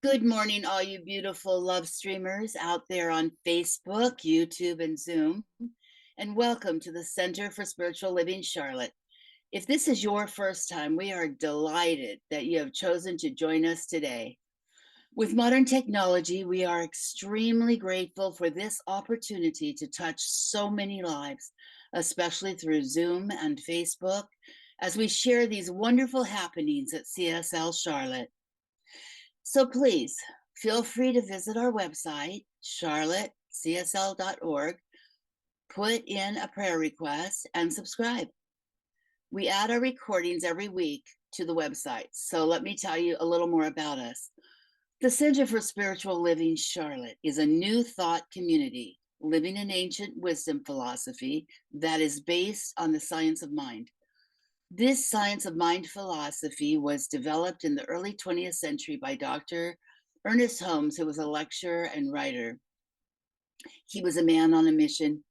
Good morning, all you beautiful love streamers out there on Facebook, YouTube, and Zoom. And welcome to the Center for Spiritual Living Charlotte. If this is your first time, we are delighted that you have chosen to join us today. With modern technology, we are extremely grateful for this opportunity to touch so many lives, especially through Zoom and Facebook, as we share these wonderful happenings at CSL Charlotte. So please feel free to visit our website, charlottecsl.org, put in a prayer request, and subscribe. We add our recordings every week to the website. So let me tell you a little more about us. The Center for Spiritual Living Charlotte is a new thought community living in ancient wisdom philosophy that is based on the science of mind. This science of mind philosophy was developed in the early 20th century by Dr. Ernest Holmes, who was a lecturer and writer. He was a man on a mission.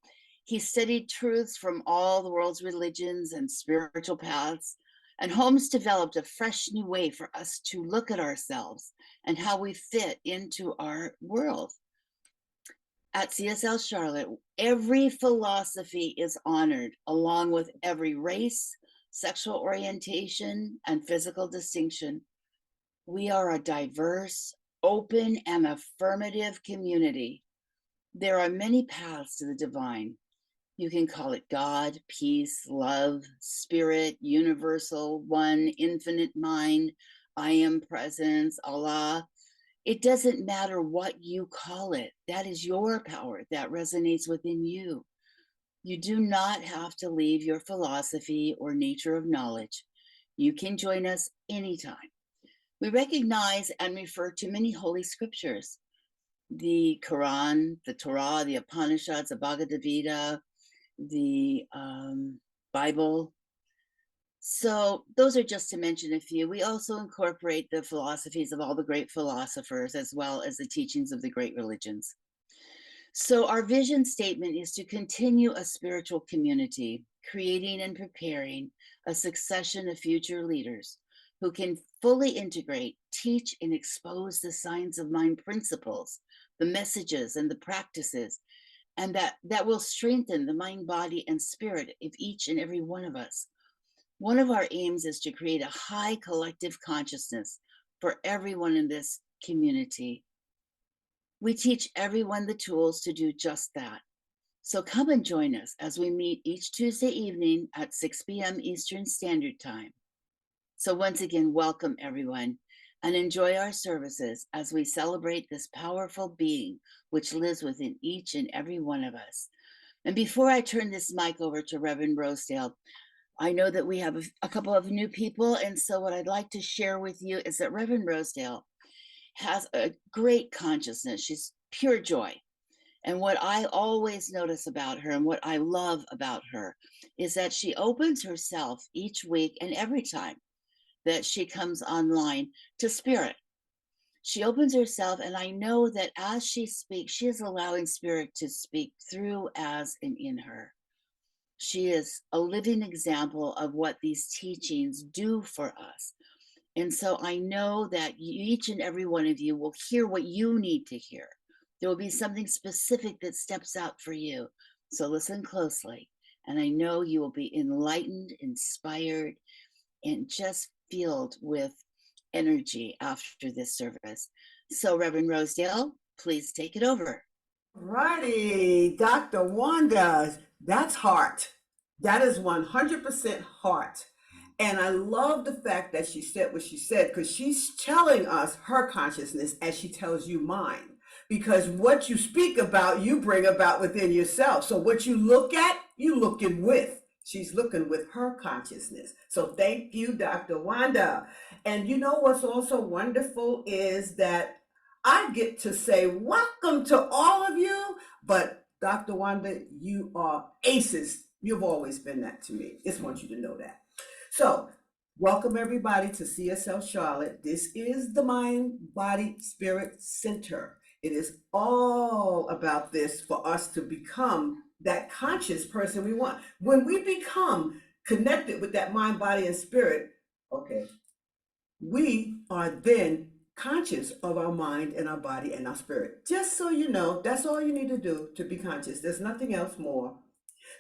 He studied truths from all the world's religions and spiritual paths, and Holmes developed a fresh new way for us to look at ourselves and how we fit into our world. At CSL Charlotte, every philosophy is honored, along with every race, sexual orientation, and physical distinction. We are a diverse, open, and affirmative community. There are many paths to the divine. You can call it God, peace, love, spirit, universal, one, infinite mind, I am presence, Allah. It doesn't matter what you call it. That is your power that resonates within you. You do not have to leave your philosophy or nature of knowledge. You can join us anytime. We recognize and refer to many holy scriptures: the Quran, the Torah, the Upanishads, the Bhagavad Gita, the Bible. So those are just to mention a few. We also incorporate the philosophies of all the great philosophers, as well as the teachings of the great religions. So our vision statement is to continue a spiritual community, creating and preparing a succession of future leaders who can fully integrate, teach, and expose the science of mind principles, the messages, and the practices, and that will strengthen the mind, body, and spirit of each and every one of us. One of our aims is to create a high collective consciousness for everyone in this community. We teach everyone the tools to do just that. So come and join us as we meet each Tuesday evening at 6 p.m. Eastern Standard Time. So once again, welcome everyone, and enjoy our services as we celebrate this powerful being which lives within each and every one of us. And before I turn this mic over to Reverend Rosedale, I know that we have a couple of new people, and so what I'd like to share with you is that Reverend Rosedale has a great consciousness. She's pure joy. And what I always notice about her and what I love about her is that she opens herself each week and every time that she comes online to spirit. She opens herself, and I know that as she speaks, she is allowing spirit to speak through, as, and in her. She is a living example of what these teachings do for us. And so I know that each and every one of you will hear what you need to hear. There will be something specific that steps out for you. So listen closely. And I know you will be enlightened, inspired, and just filled with energy after this service. So, Reverend Rosedale, please take it over. Righty, Dr. Wanda, that's heart. That is 100% heart. And I love the fact that she said what she said, because she's telling us her consciousness as she tells you mine. Because what you speak about, you bring about within yourself. So what you look at, you looking with. She's looking with her consciousness. So thank you, Dr. Wanda. And you know what's also wonderful is that I get to say welcome to all of you, but Dr. Wanda, you are aces. You've always been that to me. Just want you to know that. So, welcome everybody to CSL Charlotte. This is the Mind, Body, Spirit Center. It is all about this for us to become that conscious person we want. When we become connected with that mind, body, and spirit, okay, we are then conscious of our mind and our body and our spirit. Just so you know, that's all you need to do to be conscious. There's nothing else more.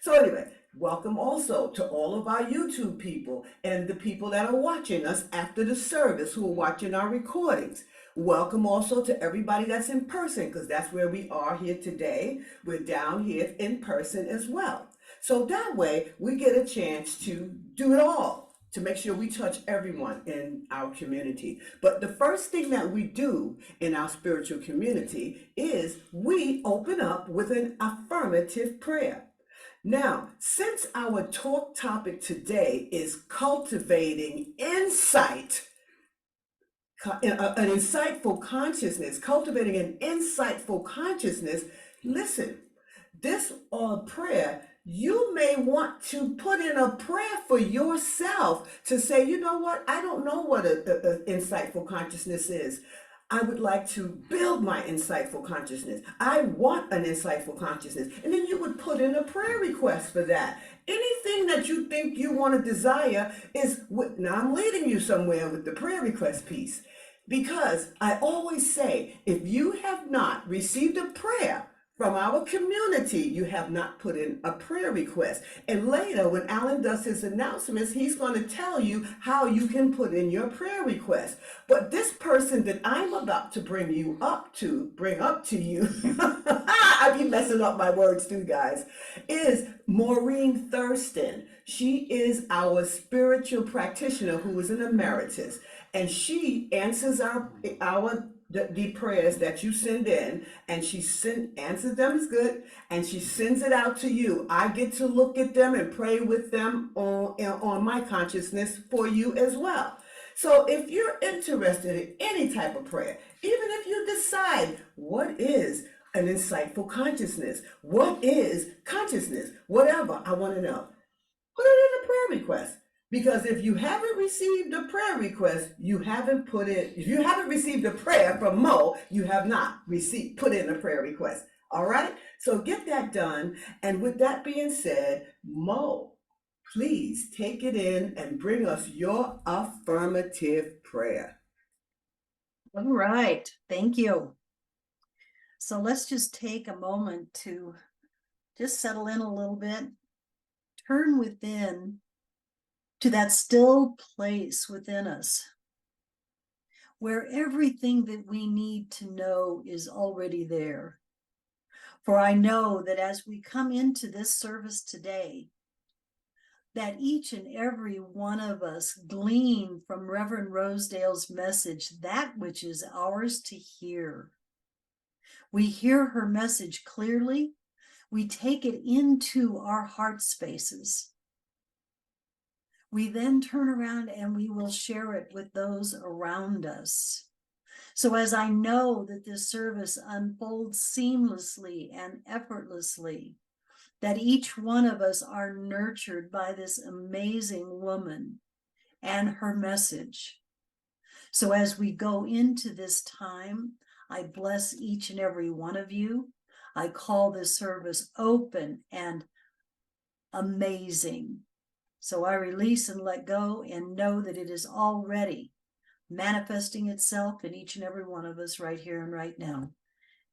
So anyway, welcome also to all of our YouTube people and the people that are watching us after the service who are watching our recordings. Welcome also to everybody that's in person, because that's where we are here today. We're down here in person as well. So that way we get a chance to do it all, to make sure we touch everyone in our community. But the first thing that we do in our spiritual community is we open up with an affirmative prayer. Now, since our talk topic today is cultivating insight, an insightful consciousness, cultivating an insightful consciousness, listen, this prayer, you may want to put in a prayer for yourself to say, you know what, I don't know what an insightful consciousness is. I would like to build my insightful consciousness. I want an insightful consciousness. And then you would put in a prayer request for that. Anything that you think you want to desire is, now I'm leading you somewhere with the prayer request piece. Because I always say, if you have not received a prayer from our community, you have not put in a prayer request. And later, when Alan does his announcements, he's going to tell you how you can put in your prayer request. But this person that I'm about to bring up to you, I be messing up my words too, guys, is Maureen Thurston. She is our spiritual practitioner who is an emeritus, and she answers the prayers that you send in, and she answers them is good, and she sends it out to you. I get to look at them and pray with them on my consciousness for you as well. So if you're interested in any type of prayer, even if you decide what is an insightful consciousness, what is consciousness, whatever, I want to know, put it in a prayer request. Because if you haven't received a prayer request, if you haven't received a prayer from Mo, you have not put in a prayer request. All right? So get that done. And with that being said, Mo, please take it in and bring us your affirmative prayer. All right, thank you. So let's just take a moment to just settle in a little bit, turn within to that still place within us where everything that we need to know is already there. For I know that as we come into this service today, that each and every one of us glean from Reverend Rosedale's message that which is ours to hear. We hear her message clearly. We take it into our heart spaces. We then turn around and we will share it with those around us. So as I know that this service unfolds seamlessly and effortlessly, that each one of us are nurtured by this amazing woman and her message. So as we go into this time, I bless each and every one of you. I call this service open and amazing. So I release and let go and know that it is already manifesting itself in each and every one of us right here and right now.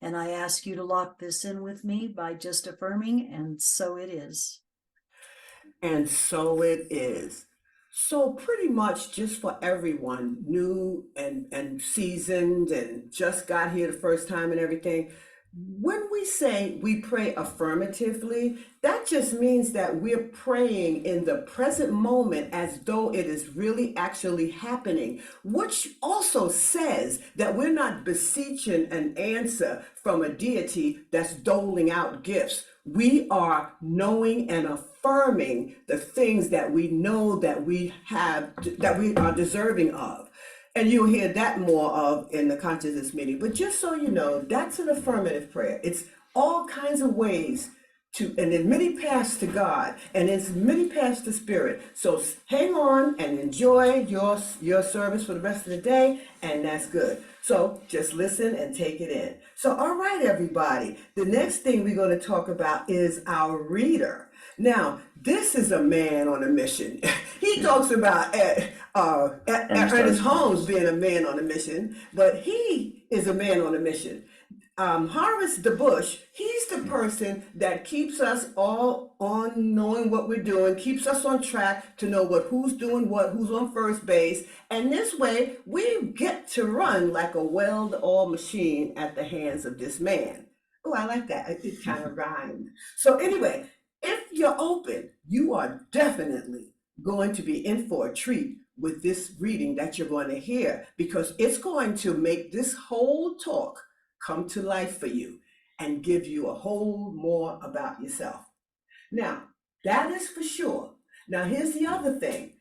And I ask you to lock this in with me by just affirming, and so it is. And so it is. So pretty much just for everyone, new and seasoned and just got here the first time and everything, when we say we pray affirmatively, that just means that we're praying in the present moment as though it is really actually happening, which also says that we're not beseeching an answer from a deity that's doling out gifts. We are knowing and affirming the things that we know that we have, that we are deserving of. And you'll hear that more of in the consciousness meeting. But just so you know, that's an affirmative prayer. It's all kinds of ways to, and then many paths to God, and there's many paths to spirit. So hang on and enjoy your service for the rest of the day, and that's good. So just listen and take it in. So, all right, everybody. The next thing we're going to talk about is our reader. Now, this is a man on a mission. He talks about Ernest Holmes being a man on a mission, but he is a man on a mission. Horace the Bush, he's the person that keeps us all on knowing what we're doing, keeps us on track to know who's doing what, who's on first base. And this way, we get to run like a well-oiled machine at the hands of this man. Oh, I like that. It kind of rhymed. So anyway, if you're open, you are definitely going to be in for a treat with this reading that you're going to hear, because it's going to make this whole talk come to life for you and give you a whole more about yourself. Now, that is for sure. Now, here's the other thing.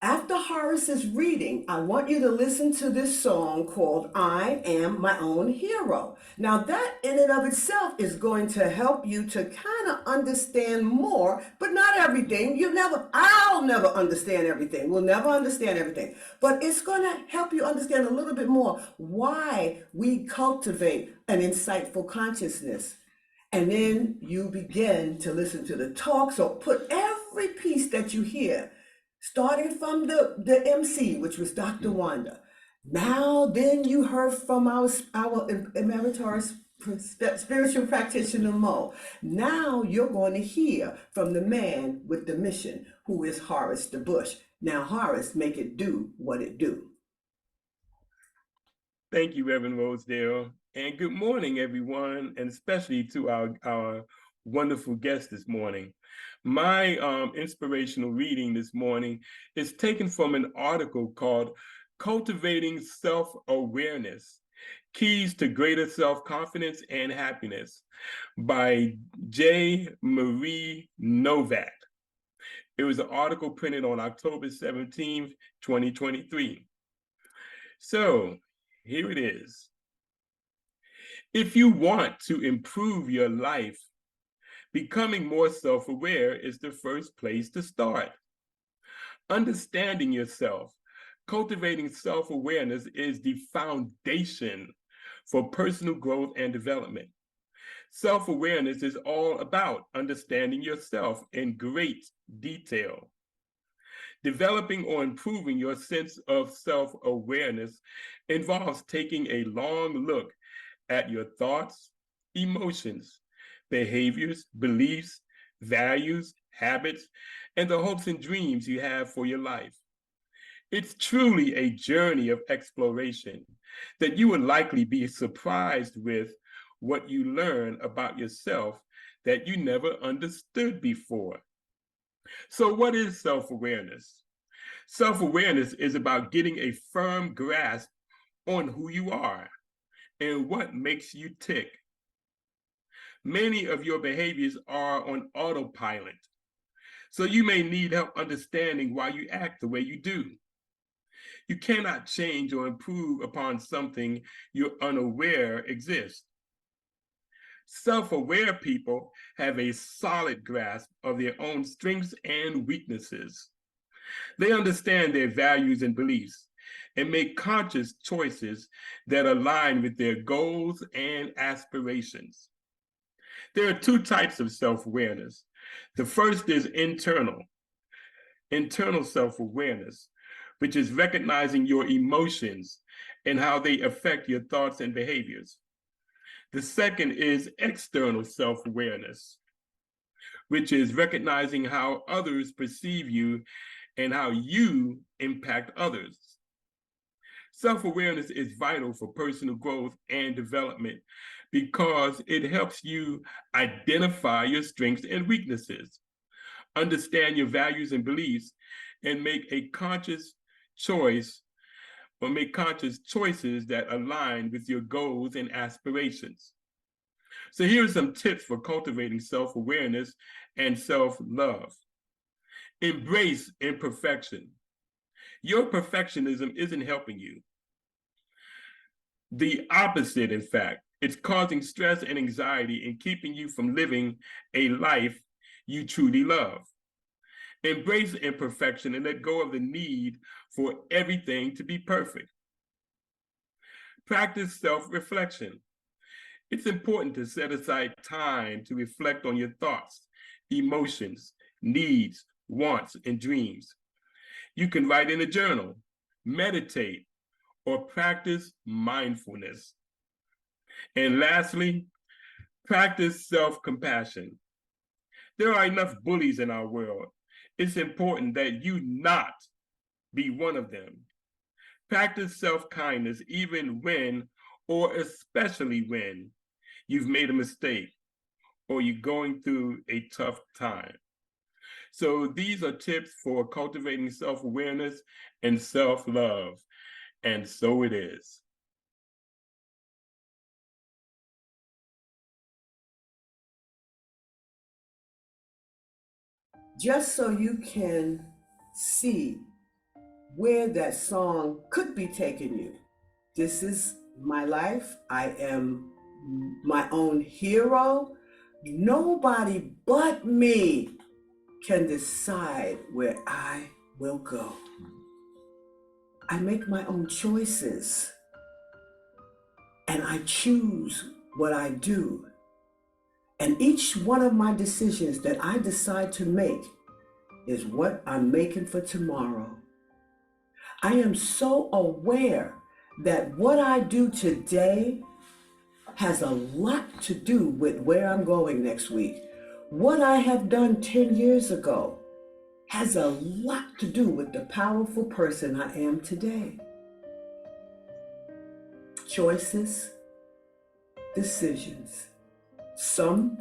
After Horace's reading, I want you to listen to this song called I Am My Own Hero. Now, that in and of itself is going to help you to kind of understand more, but not everything. I'll never understand everything. We'll never understand everything. But it's going to help you understand a little bit more why we cultivate an insightful consciousness. And then you begin to listen to the talk. So put every piece that you hear, starting from the MC, which was Dr. Wanda. Now, then you heard from our emeritus spiritual practitioner, Mo. Now you're going to hear from the man with the mission, who is Horace the Bush. Now, Horace, make it do what it do. Thank you, Reverend Rosedale. And good morning, everyone, and especially to our wonderful guest this morning. My inspirational reading this morning is taken from an article called Cultivating Self-Awareness, Keys to Greater Self-Confidence and Happiness by J. Marie Novak. It was an article printed on October 17th, 2023. So here it is. If you want to improve your life, becoming more self-aware is the first place to start. Understanding yourself, cultivating self-awareness is the foundation for personal growth and development. Self-awareness is all about understanding yourself in great detail. Developing or improving your sense of self-awareness involves taking a long look at your thoughts, emotions, behaviors, beliefs, values, habits, and the hopes and dreams you have for your life. It's truly a journey of exploration that you will likely be surprised with what you learn about yourself that you never understood before. So what is self-awareness? Self-awareness is about getting a firm grasp on who you are and what makes you tick. Many of your behaviors are on autopilot, so you may need help understanding why you act the way you do. You cannot change or improve upon something you're unaware exists. Self-aware people have a solid grasp of their own strengths and weaknesses. They understand their values and beliefs and make conscious choices that align with their goals and aspirations. There are two types of self-awareness. The first is internal self-awareness, which is recognizing your emotions and how they affect your thoughts and behaviors. The second is external self-awareness, which is recognizing how others perceive you and how you impact others. Self-awareness is vital for personal growth and development because it helps you identify your strengths and weaknesses, understand your values and beliefs, and make a conscious choice or make conscious choices that align with your goals and aspirations. So here are some tips for cultivating self-awareness and self-love. Embrace imperfection. Your perfectionism isn't helping you. The opposite, in fact, it's causing stress and anxiety and keeping you from living a life you truly love. Embrace imperfection and let go of the need for everything to be perfect. Practice self-reflection. It's important to set aside time to reflect on your thoughts, emotions, needs, wants, and dreams. You can write in a journal, meditate, or practice mindfulness. And lastly, practice self-compassion. There are enough bullies in our world. It's important that you not be one of them. Practice self-kindness even when, or especially when, you've made a mistake or you're going through a tough time. So these are tips for cultivating self-awareness and self-love. And so it is. Just so you can see where that song could be taking you. This is my life. I am my own hero. Nobody but me can decide where I will go. I make my own choices and I choose what I do. And each one of my decisions that I decide to make is what I'm making for tomorrow. I am so aware that what I do today has a lot to do with where I'm going next week. What I have done 10 years ago has a lot to do with the powerful person I am today. Choices, decisions. Some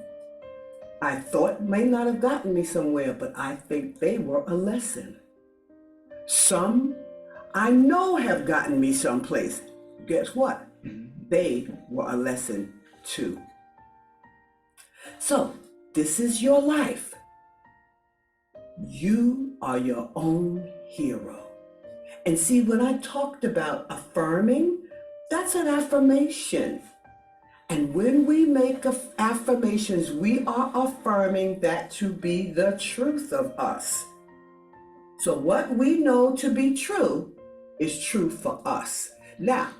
I thought may not have gotten me somewhere, but I think they were a lesson. Some I know have gotten me someplace. Guess what? They were a lesson too. So, this is your life. You are your own hero. And see, when I talked about affirming, that's an affirmation. And when we make affirmations, we are affirming that to be the truth of us. So what we know to be true is true for us. Now,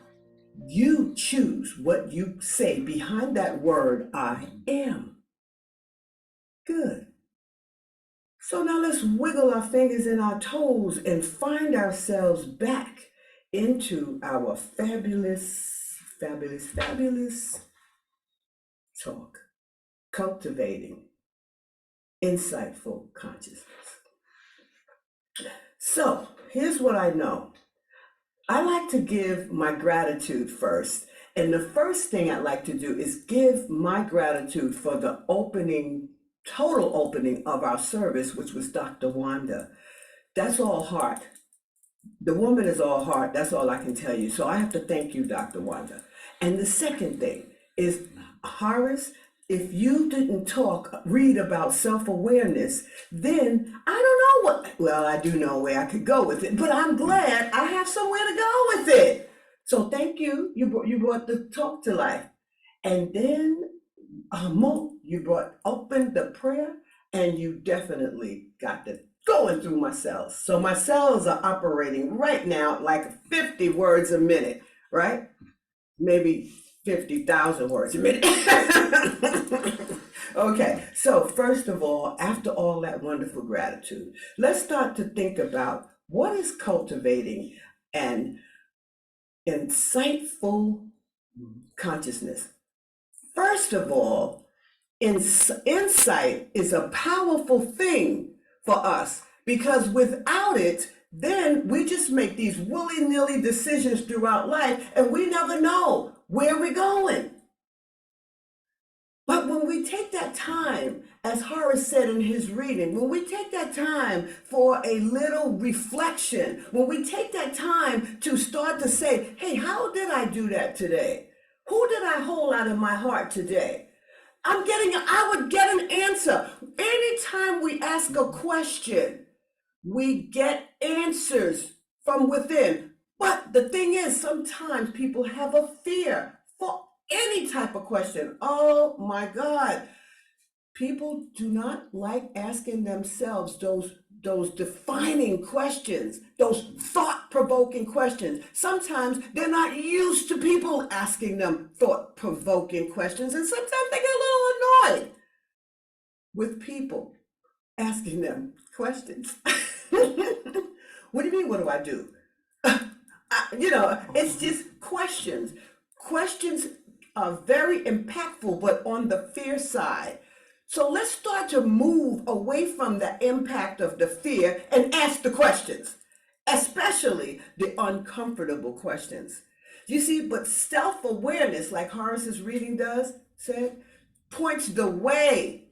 you choose what you say behind that word, I am. Good. So now let's wiggle our fingers and our toes and find ourselves back into our fabulous talk. Cultivating insightful consciousness. So here's what I know. I like to give my gratitude first. And the first thing I'd like to do is give my gratitude for the total opening of our service, which was Dr. Wanda. That's all heart. The woman is all heart. That's all I can tell you. So I have to thank you, Dr. Wanda. And the second thing is, Horace, if you didn't read about self-awareness, then I don't know well, I do know where I could go with it, but I'm glad I have somewhere to go with it. So thank you. You brought the talk to life. And then, Mo, you opened the prayer, and you definitely got the going through my cells. So my cells are operating right now like 50 words a minute, right? Maybe 50,000 words a minute. Okay, so first of all, after all that wonderful gratitude, let's start to think about what is cultivating an insightful consciousness. First of all, insight is a powerful thing for us, because without it, then we just make these willy-nilly decisions throughout life and we never know where we're going. But when we take that time, as Horace said in his reading, when we take that time for a little reflection, when we take that time to start to say, hey, how did I do that today? Who did I hold out of my heart today? I would get an answer. Anytime we ask a question, we get answers from within. But the thing is, sometimes people have a fear for any type of question. Oh my God. People do not like asking themselves those those defining questions, those thought-provoking questions. Sometimes they're not used to people asking them thought-provoking questions, and sometimes they get a little annoyed with people asking them questions. What do you mean, what do I do? It's just questions. Questions are very impactful, but on the fear side. So let's start to move away from the impact of the fear and ask the questions, especially the uncomfortable questions. You see, but self-awareness, like Horace's reading said, points the way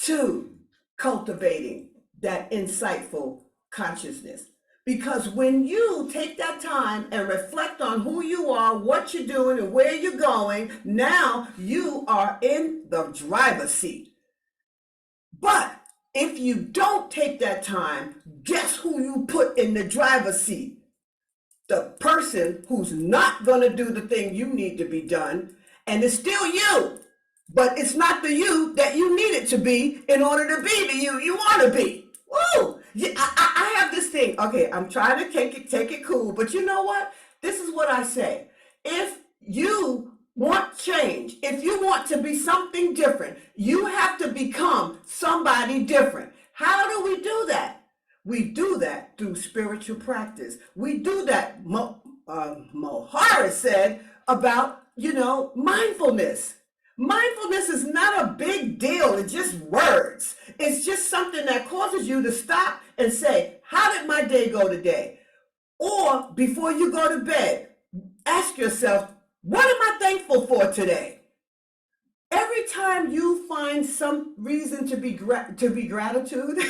to cultivating that insightful consciousness. Because when you take that time and reflect on who you are, what you're doing, and where you're going, now you are in the driver's seat. But if you don't take that time, guess who you put in the driver's seat? The person who's not going to do the thing you need to be done, and it's still you. But it's not the you that you need it to be in order to be the you want to be. Woo! Yeah, I have this thing. Okay, I'm trying to take it cool, but you know what? This is what I say. If you want change, if you want to be something different, you have to become somebody different. How do we do that? We do that through spiritual practice. We do that, Mo Harris said, about, mindfulness. Mindfulness is not a big deal. It's just words. It's just something that causes you to stop and say, how did my day go today? Or before you go to bed, ask yourself, what am I thankful for today? Every time you find some reason to be gratitude,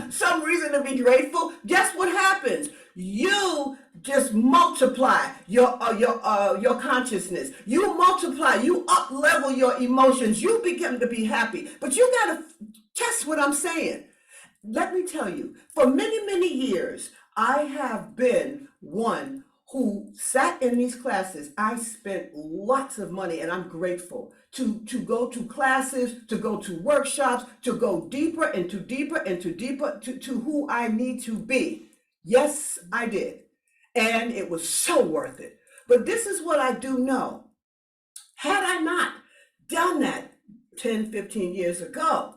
some reason to be grateful, guess what happens? You just multiply your consciousness. You multiply, you up level your emotions. You begin to be happy. But you got to test what I'm saying. Let me tell you, for many, many years, I have been one who sat in these classes. I spent lots of money, and I'm grateful to go to classes, to go to workshops, to go deeper to who I need to be. Yes, I did. And it was so worth it. But this is what I do know. Had I not done that 10, 15 years ago,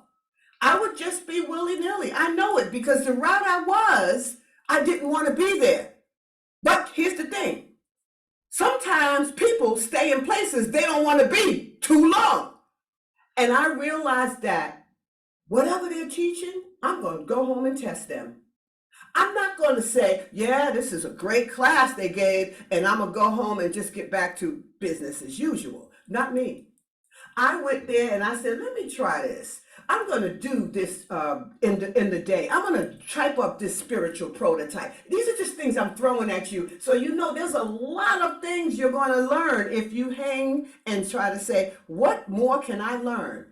I would just be willy-nilly. I know it, because the route I didn't want to be there. But here's the thing. Sometimes people stay in places they don't want to be too long. And I realized that whatever they're teaching, I'm going to go home and test them. I'm not going to say, yeah, this is a great class they gave, and I'm going to go home and just get back to business as usual. Not me. I went there and I said, let me try this. I'm going to do this in the day. I'm going to type up this spiritual prototype. These are just things I'm throwing at you. So there's a lot of things you're going to learn if you hang and try to say, what more can I learn?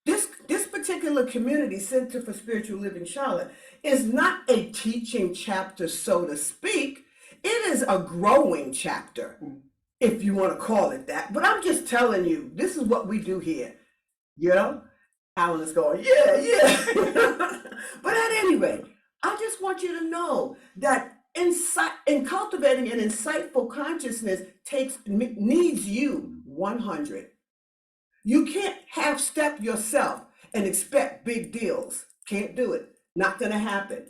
This particular community, Center for Spiritual Living Charlotte, is not a teaching chapter, so to speak. It is a growing chapter, if you want to call it that. But I'm just telling you, this is what we do here. Alan is going, yeah. But at any rate, I just want you to know that in cultivating an insightful consciousness needs you 100. You can't half-step yourself and expect big deals. Can't do it. Not going to happen.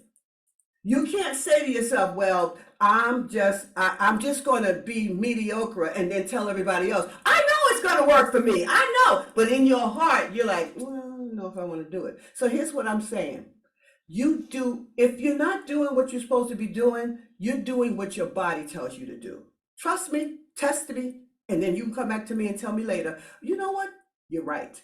You can't say to yourself, well, I'm just going to be mediocre and then tell everybody else, I know it's going to work for me. I know. But in your heart, you're like, well, I don't know if I want to do it. So here's what I'm saying. If you're not doing what you're supposed to be doing, you're doing what your body tells you to do. Trust me, test me, and then you can come back to me and tell me later, you know what? You're right.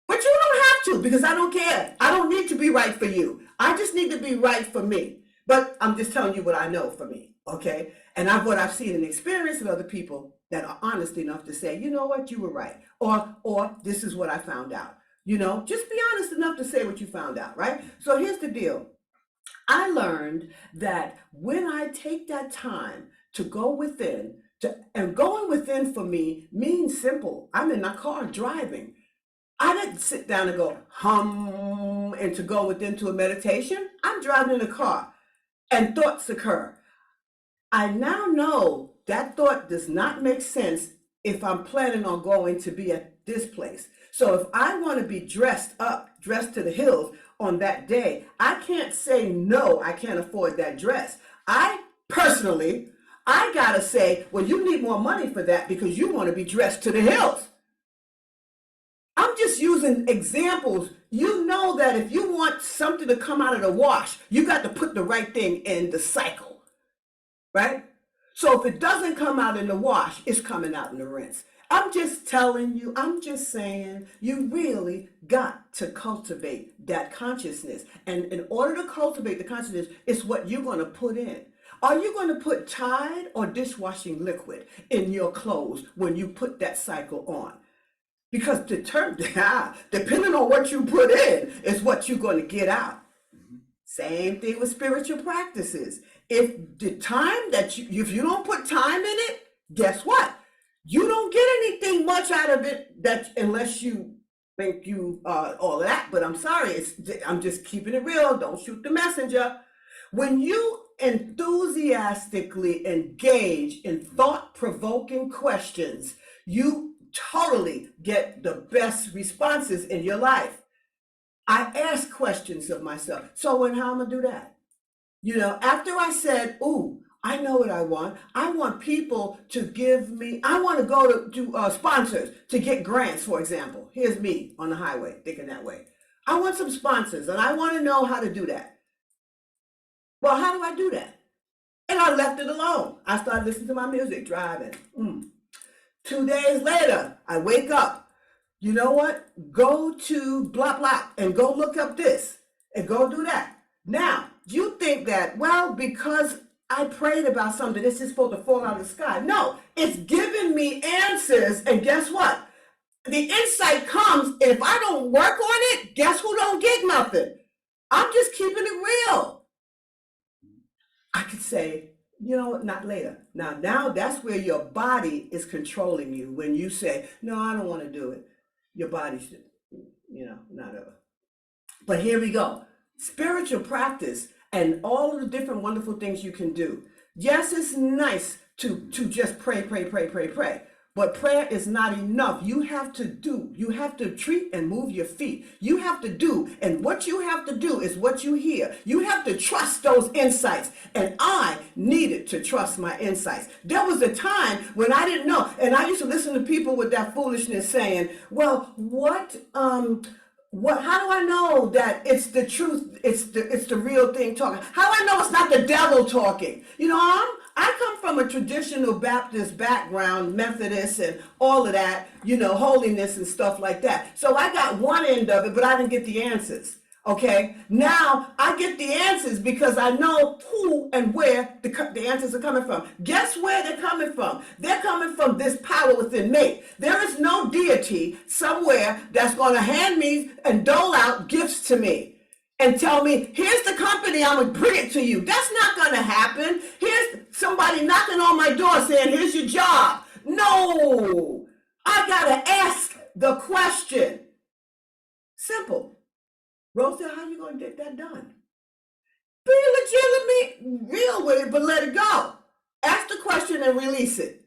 But you don't have to, because I don't care. I don't need to be right for you. I just need to be right for me. But I'm just telling you what I know for me, okay? And what I've seen and experienced with other people that are honest enough to say, you know what, you were right. Or this is what I found out. Just be honest enough to say what you found out, right? So here's the deal. I learned that when I take that time to go within, and going within for me means simple. I'm in my car driving. I didn't sit down and go hum and to go within to a meditation. I'm driving in a car and thoughts occur. I now know that thought does not make sense if I'm planning on going to be at this place. So if I want to be dressed up, dressed to the hills on that day, I can't say, no, I can't afford that dress. I gotta say, well, you need more money for that because you want to be dressed to the hills. I'm just using examples. You know that if you want something to come out of the wash, you got to put the right thing in the cycle, right? So if it doesn't come out in the wash, it's coming out in the rinse. I'm just telling you, I'm just saying, you really got to cultivate that consciousness. And in order to cultivate the consciousness, it's what you're going to put in. Are you going to put Tide or dishwashing liquid in your clothes when you put that cycle on? Because depending on what you put in is what you're going to get out. Same thing with spiritual practices. If if you don't put time in it, guess what? You don't get anything much out of it unless you think you all of that. But I'm sorry, I'm just keeping it real. Don't shoot the messenger. When you enthusiastically engage in thought-provoking questions, you totally get the best responses in your life. I ask questions of myself. So how am I gonna do that? After I said, ooh, I know what I want people to give me, I want to go to sponsors to get grants, for example. Here's me on the highway thinking that way. I want some sponsors and I want to know how to do that. Well, how do I do that? And I left it alone. I started listening to my music, driving. 2 days later, I wake up. You know what? Go to blah, blah, and go look up this and go do that. Now, you think that, well, because I prayed about something, this is supposed to fall out of the sky. No, it's giving me answers. And guess what? The insight comes, and if I don't work on it, guess who don't get nothing? I'm just keeping it real. I could say, not later. Now that's where your body is controlling you. When you say, no, I don't want to do it. Your body should, not ever. But here we go. Spiritual practice and all of the different wonderful things you can do. Yes, it's nice to just pray. But prayer is not enough. You have to treat and move your feet. You have to do, and what you have to do is what you hear. You have to trust those insights. And I needed to trust my insights. There was a time when I didn't know, and I used to listen to people with that foolishness saying, well, how do I know that it's the truth, it's the real thing talking? How do I know it's not the devil talking? I come from a traditional Baptist background, Methodist and all of that, holiness and stuff like that. So I got one end of it, but I didn't get the answers. Okay, now I get the answers because I know who and where the answers are coming from. Guess where they're coming from? They're coming from this power within me. There is no deity somewhere that's going to hand me and dole out gifts to me and tell me, here's the company, I'm going to bring it to you. That's not going to happen. Here's somebody knocking on my door saying, here's your job. No, I got to ask the question. Simple. Rosedale, how are you going to get that done? Be legitimately real with it, but let it go. Ask the question and release it.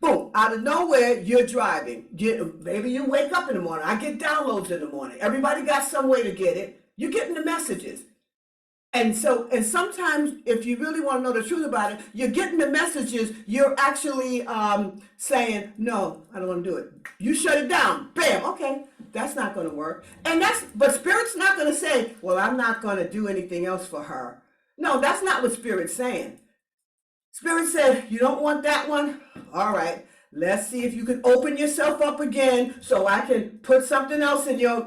Boom, out of nowhere, you're driving. Maybe you wake up in the morning. I get downloads in the morning. Everybody got some way to get it. You're getting the messages. And sometimes if you really want to know the truth about it, you're getting the messages, you're actually saying, no, I don't want to do it. You shut it down. Bam, okay, that's not going to work. But Spirit's not going to say, well, I'm not going to do anything else for her. No, that's not what Spirit's saying. Spirit said, you don't want that one? All right. Let's see if you can open yourself up again so I can put something else in your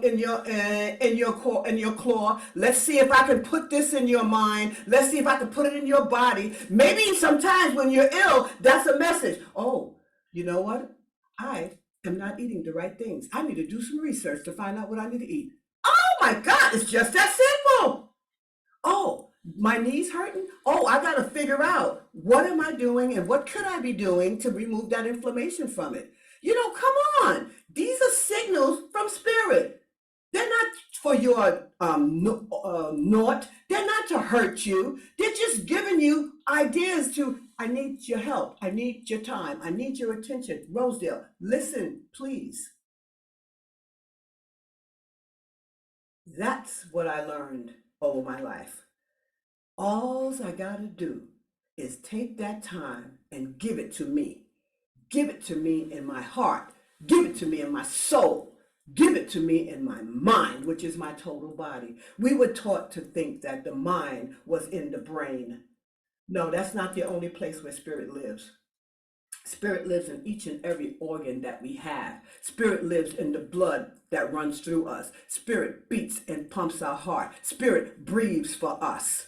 claw. Let's see if I can put this in your mind. Let's see if I can put it in your body. Maybe sometimes when you're ill, that's a message. Oh, you know what? I am not eating the right things. I need to do some research to find out what I need to eat. Oh my God, it's just that simple. Oh, my knees hurting? Oh, I got to figure out what am I doing and what could I be doing to remove that inflammation from it? Come on. These are signals from Spirit. They're not for your naught. They're not to hurt you. They're just giving you ideas to, I need your help. I need your time. I need your attention. Rosedale, listen, please. That's what I learned over my life. All I got to do is take that time and give it to me. Give it to me in my heart. Give it to me in my soul. Give it to me in my mind, which is my total body. We were taught to think that the mind was in the brain. No, that's not the only place where spirit lives. Spirit lives in each and every organ that we have. Spirit lives in the blood that runs through us. Spirit beats and pumps our heart. Spirit breathes for us.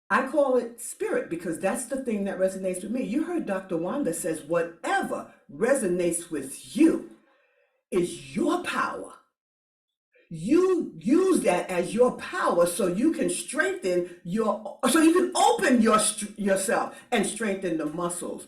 I call it spirit because that's the thing that resonates with me. You heard Dr. Wanda says whatever resonates with you is your power. You use that as your power so you can strengthen so you can open yourself and strengthen the muscles.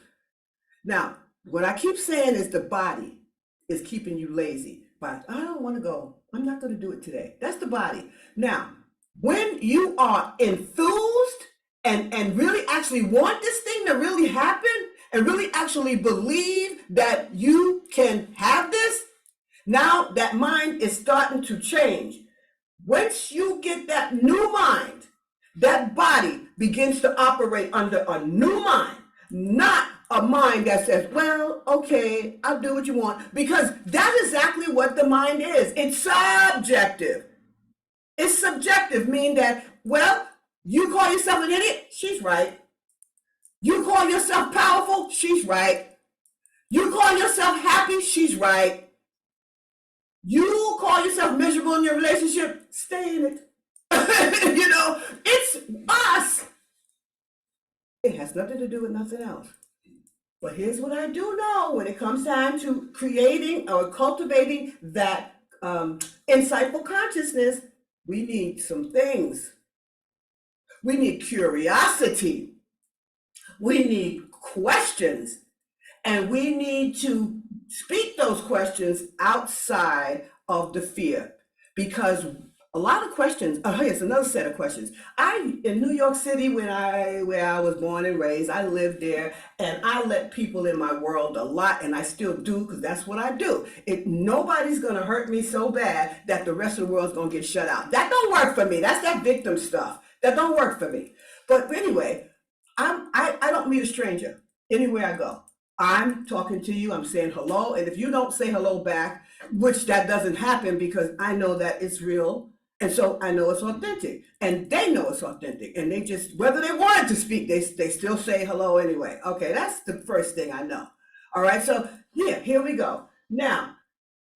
Now, what I keep saying is the body is keeping you lazy. But I don't want to go. I'm not going to do it today. That's the body. Now, when you are enthused and really actually want this thing to really happen and really actually believe that you can have this, now that mind is starting to change. Once you get that new mind, that body begins to operate under a new mind, not a mind that says, well, okay, I'll do what you want, because that's exactly what the mind is. It's subjective. It's subjective, meaning that, well, you call yourself an idiot, she's right. You call yourself powerful, she's right. You call yourself happy, she's right. You call yourself miserable in your relationship, stay in it. It's us. It has nothing to do with nothing else. But here's what I do know when it comes time to creating or cultivating that insightful consciousness, we need some things. We need curiosity. We need questions. And we need to speak those questions outside of the fear, because a lot of questions, here's another set of questions. In New York City, where I was born and raised, I lived there, and I let people in my world a lot, and I still do, because that's what I do. Nobody's gonna hurt me so bad that the rest of the world's gonna get shut out. That don't work for me. That's that victim stuff. That don't work for me. But anyway, I don't meet a stranger anywhere I go. I'm talking to you, I'm saying hello, and if you don't say hello back, which that doesn't happen because I know that it's real, and so I know it's authentic, and they know it's authentic, and they just, whether they wanted to speak, they still say hello anyway. Okay, that's the first thing I know. All right, so yeah, here we go. Now,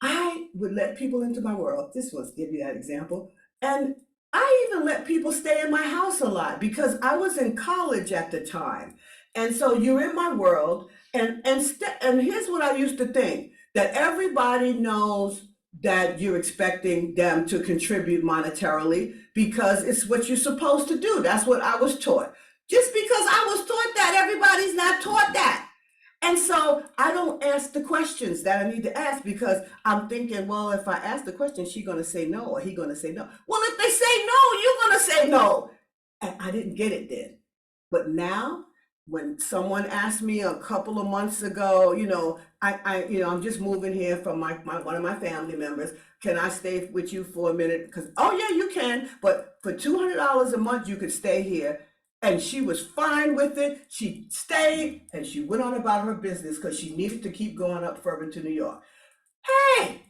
I would let people into my world. This was give you that example, and I even let people stay in my house a lot because I was in college at the time, and so you're in my world. And here's what I used to think, that everybody knows that you're expecting them to contribute monetarily because it's what you're supposed to do. That's what I was taught. Just because I was taught that, everybody's not taught that. And so I don't ask the questions that I need to ask because I'm thinking, well, if I ask the question, she's going to say no or he's going to say no. Well, if they say no, you're going to say no. And I didn't get it then. But now, when someone asked me a couple of months ago, I'm just moving here from one of my family members. Can I stay with you for a minute? Because, oh yeah, you can. But for $200 a month, you could stay here. And she was fine with it. She stayed and she went on about her business because she needed to keep going up further to New York. Hey,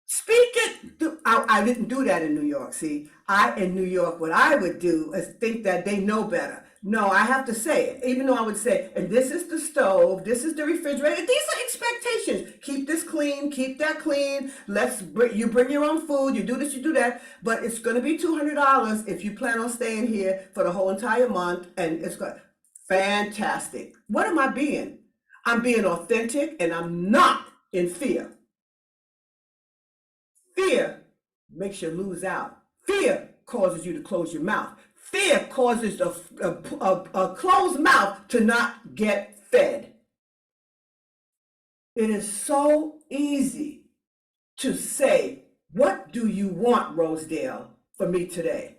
speak it. I didn't do that in New York. See, in New York, what I would do is think that they know better. No, I have to say it, even though I would say, and this is the stove, this is the refrigerator. These are expectations. Keep this clean, keep that clean. You bring your own food, you do this, you do that. But it's going to be $200 if you plan on staying here for the whole entire month. And it's fantastic. What am I being? I'm being authentic and I'm not in fear. Fear makes you lose out. Fear causes you to close your mouth. Fear causes a closed mouth to not get fed. It is so easy to say, what what do you want, Rosedale, for me today?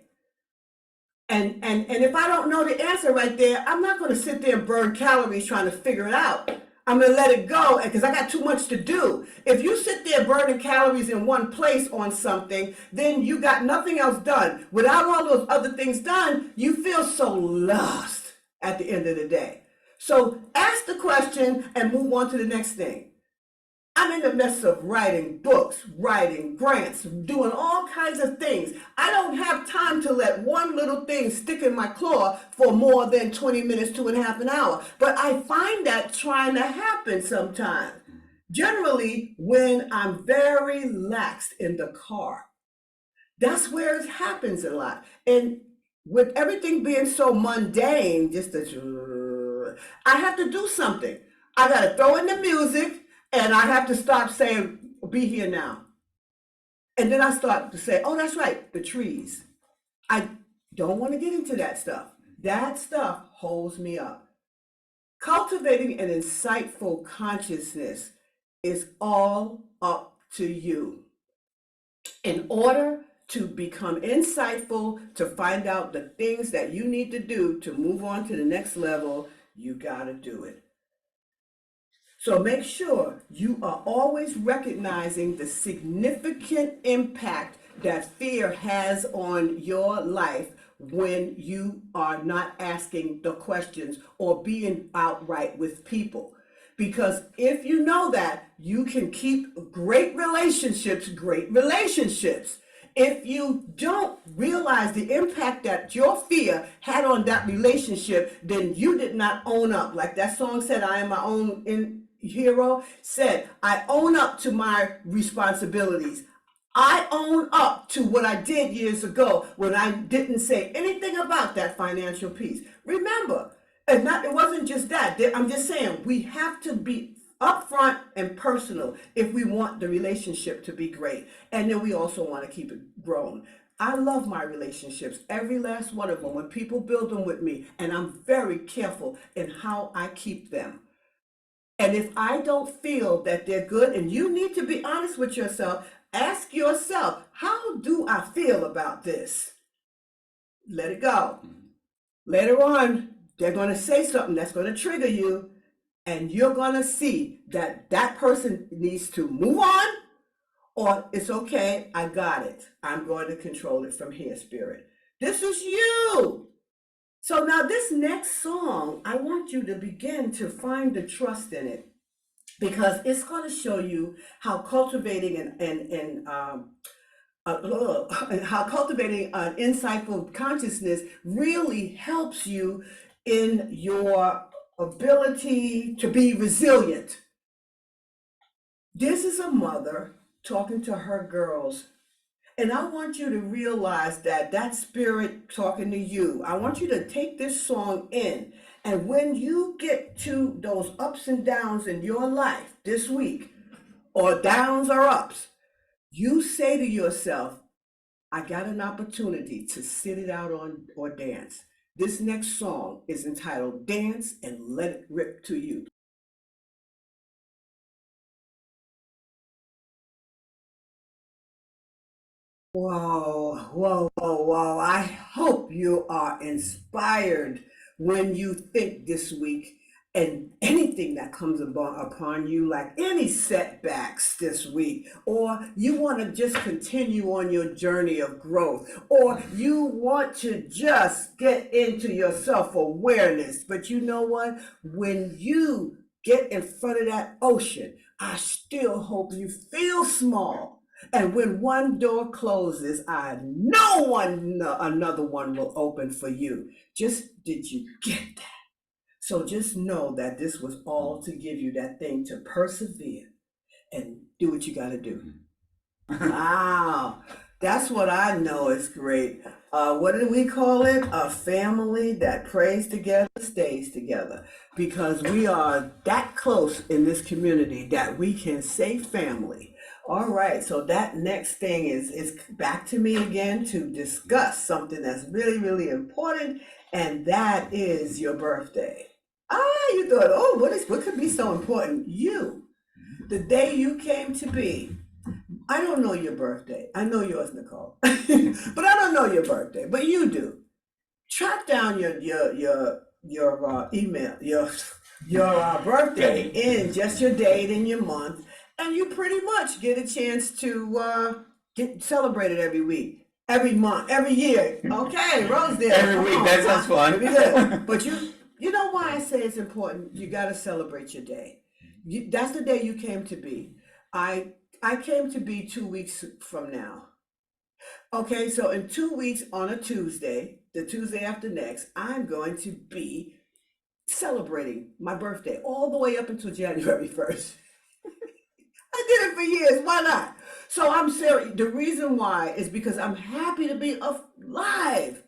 And if I don't know the answer right there, I'm not going to sit there and burn calories trying to figure it out. I'm going to let it go because I got too much to do. If you sit there burning calories in one place on something, then you got nothing else done. Without all those other things done, you feel so lost at the end of the day. So ask the question and move on to the next thing. I'm in the midst of writing books, writing grants, doing all kinds of things. I don't have time to let one little thing stick in my claw for more than 20 minutes to a half an hour. But I find that trying to happen sometimes. Generally, when I'm very laxed in the car, that's where it happens a lot. And with everything being so mundane, I have to do something. I got to throw in the music. And I have to stop saying, be here now. And then I start to say, oh, that's right, the trees. I don't want to get into that stuff. That stuff holds me up. Cultivating an insightful consciousness is all up to you. In order to become insightful, to find out the things that you need to do to move on to the next level, you got to do it. So make sure you are always recognizing the significant impact that fear has on your life when you are not asking the questions or being outright with people. Because if you know that, you can keep great relationships. If you don't realize the impact that your fear had on that relationship, then you did not own up. Like that song said, I am my own hero said, I own up to my responsibilities. I own up to what I did years ago when I didn't say anything about that financial piece. Remember, it wasn't just that. I'm just saying we have to be upfront and personal if we want the relationship to be great. And then we also want to keep it growing. I love my relationships, every last one of them, when people build them with me, and I'm very careful in how I keep them. And if I don't feel that they're good, and you need to be honest with yourself, ask yourself, how do I feel about this? Let it go. Later on, they're going to say something that's going to trigger you, and you're going to see that that person needs to move on, or it's okay, I got it. I'm going to control it from here, Spirit. This is you. So now this next song, I want you to begin to find the trust in it, because it's going to show you how cultivating how cultivating an insightful consciousness really helps you in your ability to be resilient. This is a mother talking to her girls. And I want you to realize that spirit talking to you, I want you to take this song in. And when you get to those ups and downs in your life this week, or downs or ups, you say to yourself, I got an opportunity to sit it out on or dance. This next song is entitled Dance and Let It Rip to You. Whoa, whoa, whoa, whoa. I hope you are inspired when you think this week, and anything that comes upon you, like any setbacks this week, or you want to just continue on your journey of growth, or you want to just get into your self-awareness. But you know what? When you get in front of that ocean, I still hope you feel small. And when one door closes, I know another one will open for you. Did you get that? So just know that this was all to give you that thing to persevere and do what you got to do. Wow, that's what I know is great. What do we call it? A family that prays together, stays together. Because we are that close in this community that we can say family. All right, so that next thing is back to me again to discuss something that's really, really important, and that is your birthday. You thought, what could be so important? You, the day you came to be. I don't know your birthday. I know yours, Nicole, but I don't know your birthday. But you do. Track down your email, your birthday in just your date and your month, and you pretty much get a chance to get celebrated every week, every month, every year. Okay, Rosedale. Every come week, on, that sounds fun. It'll be good. But you know why I say it's important? You got to celebrate your day. That's the day you came to be. I came to be 2 weeks from now. Okay, so in 2 weeks on a Tuesday, the Tuesday after next, I'm going to be celebrating my birthday all the way up until January 1st. I did it for years. Why not? So I'm serious. The reason why is because I'm happy to be alive.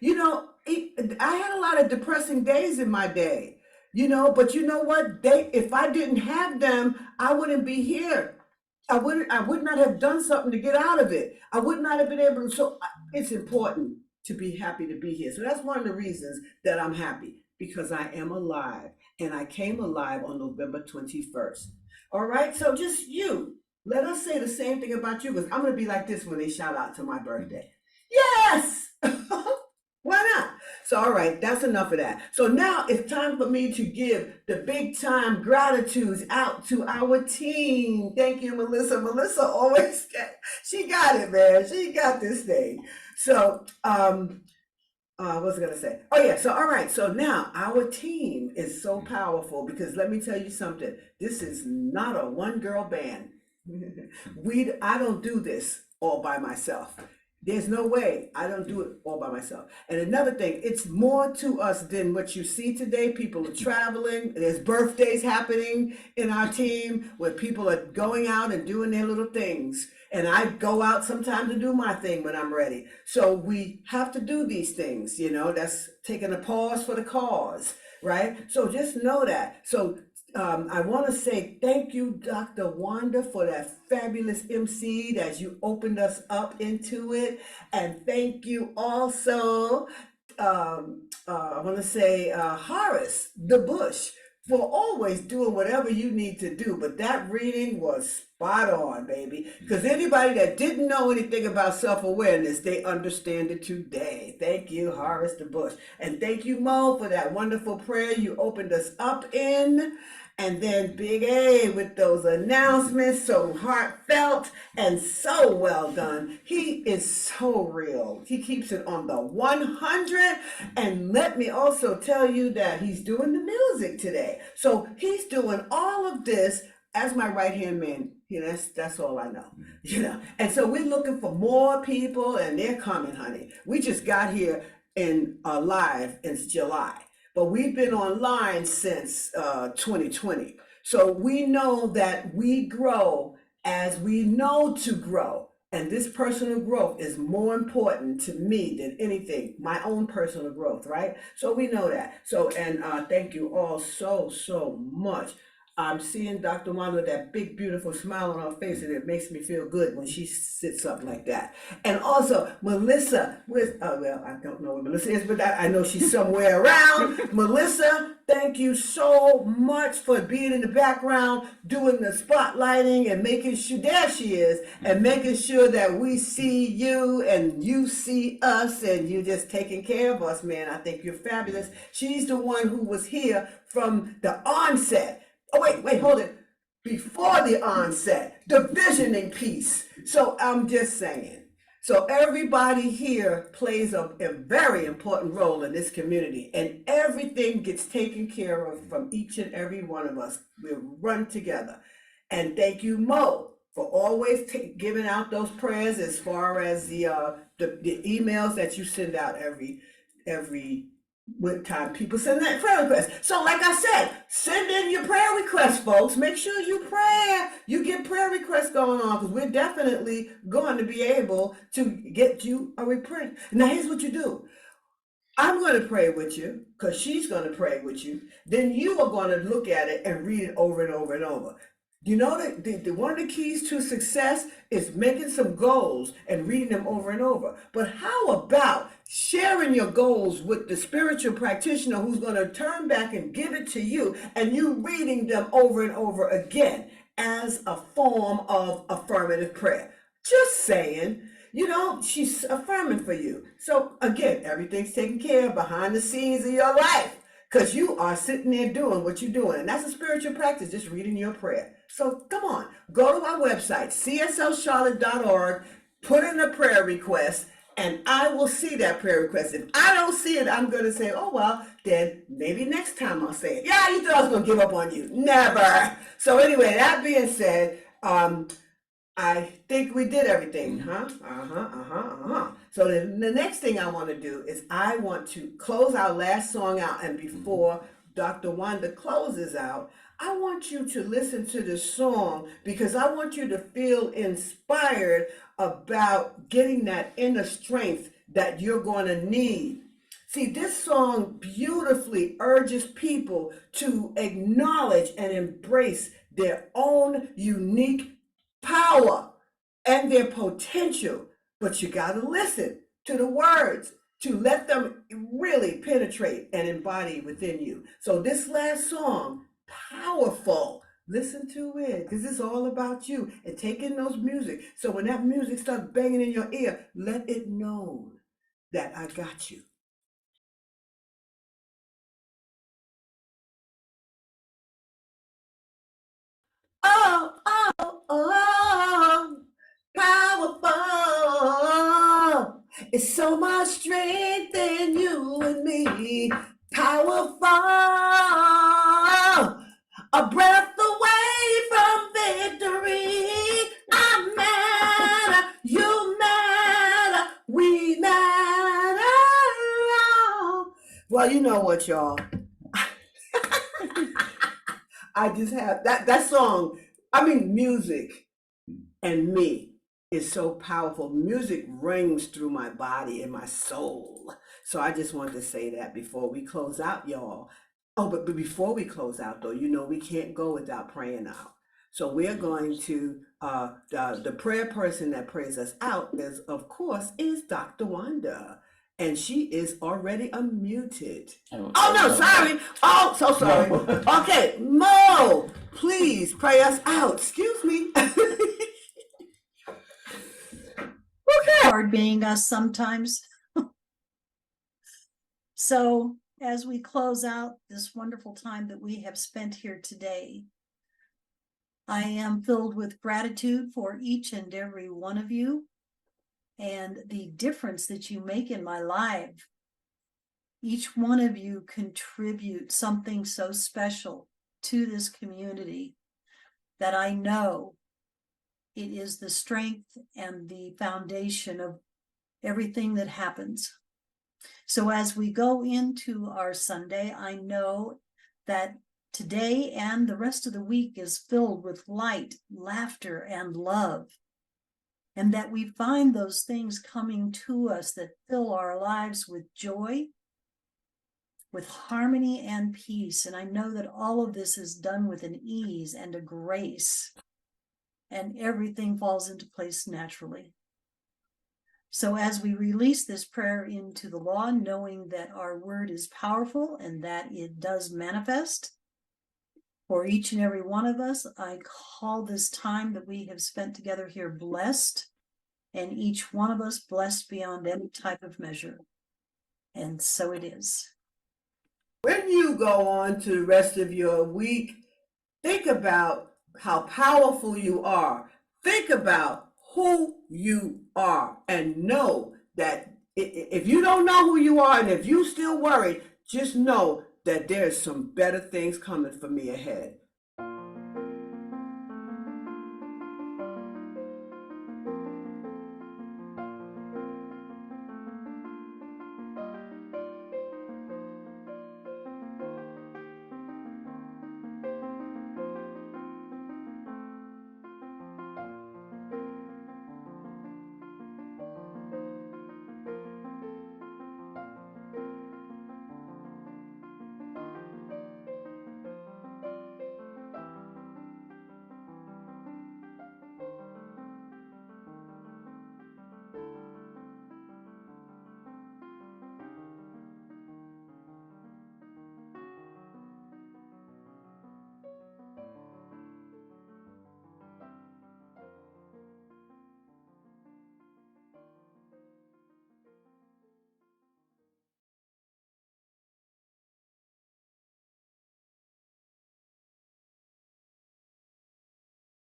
You know, I had a lot of depressing days in my day, but you know what? If I didn't have them, I wouldn't be here. I would not have done something to get out of it. I would not have been able to. So it's important to be happy to be here. So that's one of the reasons that I'm happy, because I am alive, and I came alive on November 21st. All right. So just let us say the same thing about you, because I'm going to be like this when they shout out to my birthday. Yes. Why not? So, all right, that's enough of that. So now it's time for me to give the big time gratitudes out to our team. Thank you, Melissa. Melissa always, she got it, man. She got this thing. So, what was I gonna say? Oh yeah, so all right, so now our team is so powerful, because let me tell you something. This is not a one-girl band. I don't do this all by myself. There's no way. I don't do it all by myself. And another thing, it's more to us than what you see today. People are traveling. There's birthdays happening in our team where people are going out and doing their little things. And I go out sometimes to do my thing when I'm ready. So we have to do these things, that's taking a pause for the cause, right? So just know that. So I want to say thank you, Dr. Wanda, for that fabulous MC that you opened us up into it. And thank you also, I want to say Horace the Bush, for always doing whatever you need to do. But that reading was spot on, baby. Because anybody that didn't know anything about self-awareness, they understand it today. Thank you, Horace the Bush. And thank you, Mo, for that wonderful prayer you opened us up in. And then Big A with those announcements, so heartfelt and so well done. He is so real. He keeps it on the 100. And let me also tell you that he's doing the music today. So he's doing all of this as my right-hand man. That's all I know. And so we're looking for more people, and they're coming, honey. We just got here in live in July. But we've been online since 2020. So we know that we grow as we know to grow. And this personal growth is more important to me than anything, my own personal growth, right? So we know that. So, and thank you all so much. I'm seeing Dr. Wanda, that big, beautiful smile on her face, and it makes me feel good when she sits up like that. And also, Melissa, I don't know where Melissa is, but I know she's somewhere around. Melissa, thank you so much for being in the background, doing the spotlighting and making sure, there she is, and making sure that we see you and you see us, and you just taking care of us, man. I think you're fabulous. She's the one who was here from the onset. Oh, wait, hold it. Before the onset, the visioning piece. So I'm just saying. So everybody here plays a very important role in this community, and everything gets taken care of from each and every one of us. We run together. And thank you, Mo, for always giving out those prayers as far as the emails that you send out every with time people send that prayer request. So like I said, send in your prayer requests, folks. Make sure you get prayer requests going on, because we're definitely going to be able to get you a prayer. Now here's what you do. I'm going to pray with you, because she's going to pray with you. Then you are going to look at it and read it over and over and over. You know that one of the keys to success is making some goals and reading them over and over. But how about sharing your goals with the spiritual practitioner who's going to turn back and give it to you, and you reading them over and over again? as a form of affirmative prayer. Just saying, she's affirming for you. So again, everything's taken care of behind the scenes of your life because you are sitting there doing what you're doing. And that's a spiritual practice, just reading your prayer. So come on, go to our website, cslcharlotte.org, put in a prayer request, and I will see that prayer request. If I don't see it, I'm going to say, oh, well, then maybe next time I'll say it. Yeah, you thought I was going to give up on you. Never. So anyway, that being said, I think we did everything, huh? So the next thing I want to do is I want to close our last song out. And before Dr. Wanda closes out, I want you to listen to this song because I want you to feel inspired about getting that inner strength that you're going to need. See, this song beautifully urges people to acknowledge and embrace their own unique power and their potential, but you got to listen to the words to let them really penetrate and embody within you. So this last song, powerful. Listen to it because it's all about you and take in those music. So when that music starts banging in your ear, let it know that I got you. Oh, oh, oh, powerful. It's so much strength in you and me. Powerful. A breath away from victory. I matter, you matter, we matter. Well, you know what, y'all. I just have that song. I mean, music and me is so powerful. Music rings through my body and my soul. So I just wanted to say that before we close out, y'all. Oh, but before we close out, though, we can't go without praying out. So we're going to the prayer person that prays us out is, of course, is Dr. Wanda. And she is already unmuted. Oh, no, sorry. Oh, so sorry. Okay, Mo, please pray us out. Excuse me. Hard being us sometimes. So as we close out this wonderful time that we have spent here today, I am filled with gratitude for each and every one of you and the difference that you make in my life. Each one of you contributes something so special to this community that I know it is the strength and the foundation of everything that happens. So as we go into our Sunday, I know that today and the rest of the week is filled with light, laughter, and love. And that we find those things coming to us that fill our lives with joy, with harmony and peace. And I know that all of this is done with an ease and a grace, and everything falls into place naturally. So as we release this prayer into the law, knowing that our word is powerful and that it does manifest for each and every one of us, I call this time that we have spent together here blessed, and each one of us blessed beyond any type of measure. And so it is. When you go on to the rest of your week, think about how powerful you are. Think about who you are and know that if you don't know who you are and if you still worried, just know that there's some better things coming for me ahead.